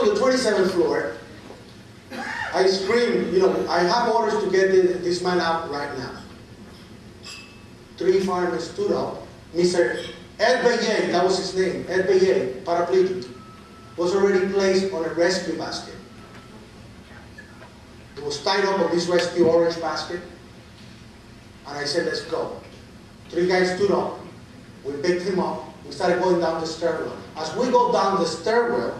to the 27th floor. I scream, you know, I have orders to get this man out right now. 3 firemen stood up. Mr. Ed Bayet, that was his name, Ed Bayet, paraplegic, was already placed on a rescue basket. He was tied up on this rescue orange basket. And I said, let's go. 3 guys stood up. We picked him up. We started going down the stairwell. As we go down the stairwell,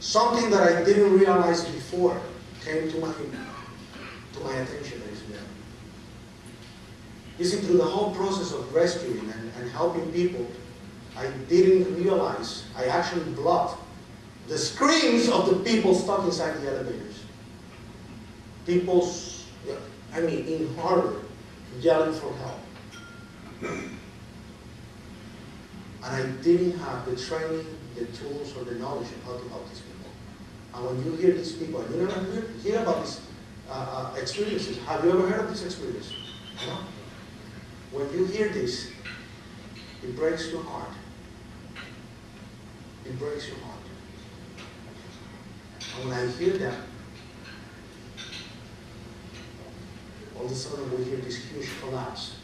something that I didn't realize before came to my attention. You see, through the whole process of rescuing and helping people, I didn't realize, I actually blocked the screams of the people stuck inside the elevators. People, I mean, in horror, yelling for help. And I didn't have the training, the tools, or the knowledge of how to help these people. And when you hear these people, and you never hear about these experiences. Have you ever heard of this experience? No? When you hear this, it breaks your heart. It breaks your heart. And when I hear that, all of a sudden we hear this huge collapse.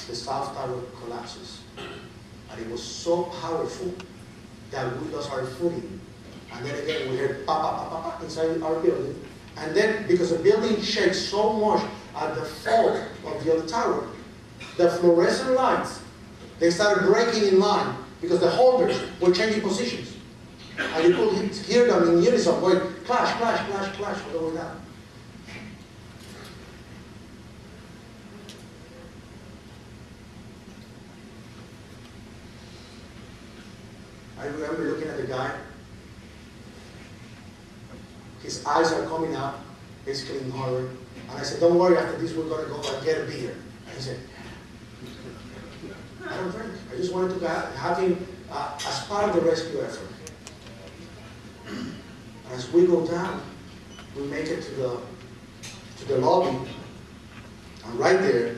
The South Tower collapses. And it was so powerful that we lost our footing. And then again we heard pa pa pa pa pa inside our building. And then because the building shakes so much at the fall of the other tower, the fluorescent lights, they started breaking in line because the holders were changing positions. And you could hear them in unison going clash, clash, clash, clash all the way down. I remember looking at the guy. His eyes are coming out, basically in horror. And I said, don't worry, after this we're going to go and get a beer. And he said, I don't drink. I just wanted to have him as part of the rescue effort. And as we go down, we make it to the lobby. And right there,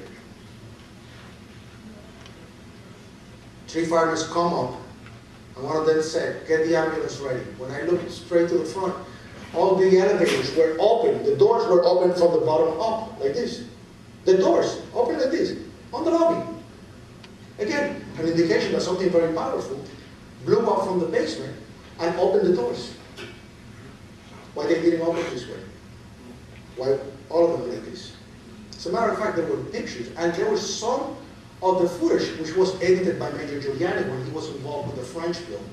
3 firemen come up. And one of them said, get the ambulance ready. When I looked straight to the front, all the elevators were open. The doors were open from the bottom up, like this. The doors open like this, on the lobby. Again, an indication that something very powerful blew up from the basement and opened the doors. Why they didn't open this way? Why all of them like this? As a matter of fact, there were pictures, and there was some of the footage which was edited by Major Giuliani when he was involved with the French film.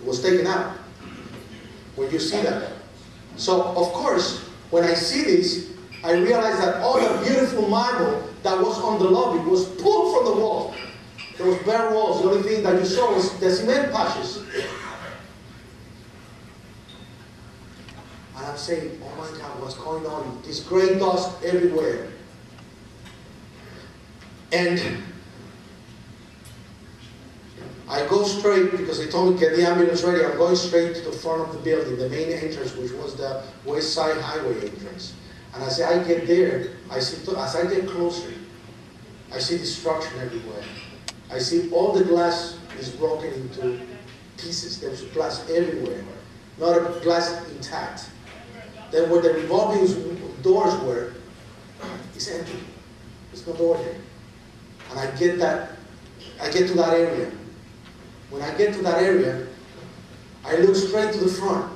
It was taken out. When you see that. So, of course, when I see this, I realize that all the beautiful marble that was on the lobby was pulled from the wall. There was bare walls. The only thing that you saw was the cement patches. And I'm saying, oh my God, what's going on? This gray dust everywhere. And I go straight, because they told me to get the ambulance ready, I'm going straight to the front of the building, the main entrance, which was the West Side Highway entrance. And as I get there, as I get closer, I see destruction everywhere. I see all the glass is broken into pieces. There's glass everywhere, not a glass intact. Then where the revolving doors were, it's empty. There's no door there. And I get to that area. When I get to that area, I look straight to the front.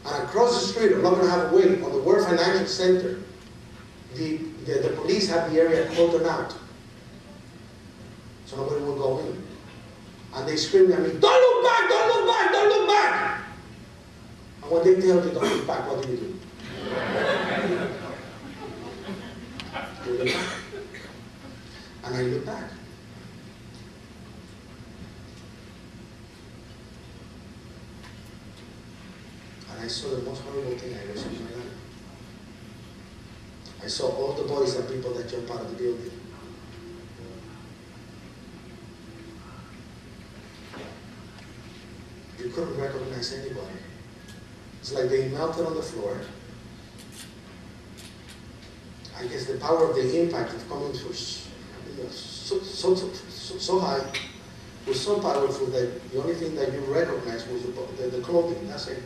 And across the street, I'm not going to have a wait, on the World Financial Center, the police have the area cordoned out. So nobody will go in. And they scream at me, don't look back, don't look back, don't look back. And when they tell you don't look back, what do you do? You look back. And I look back. And I saw the most horrible thing I ever seen in my life. I saw all the bodies of people that jumped out of the building. You couldn't recognize anybody. It's like they melted on the floor. I guess the power of the impact of coming through so high. was so powerful that the only thing that you recognized was the clothing, that's it.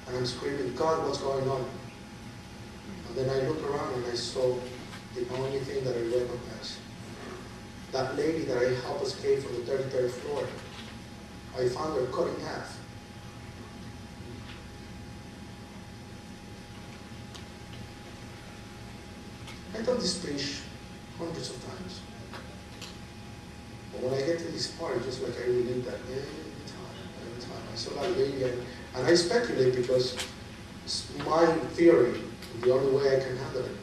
And I'm screaming, God, what's going on? And then I look around and I saw the only thing that I recognized. That lady that I helped escape from the 33rd floor, I found her cut in half. I've done this speech hundreds of times. But when I get to this part, just like I relive that every time. I saw that lady, and I speculate because it's my theory, the only way I can handle it.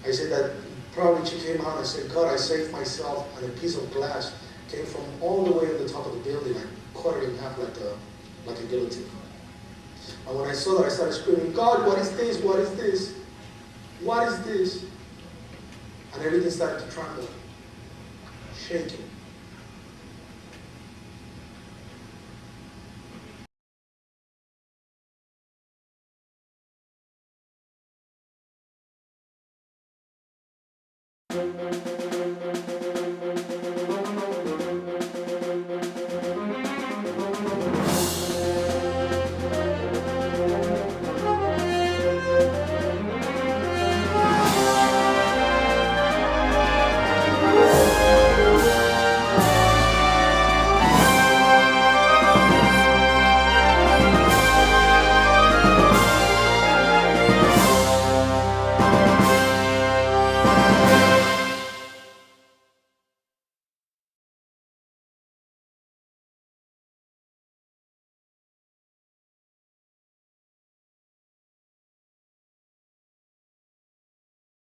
I said that probably she came out and said, God, I saved myself, and a piece of glass came from all the way on the top of the building. I cut it in half like a guillotine. And when I saw that, I started screaming, God, what is this? What is this? What is this? And everything started to tremble, shaking.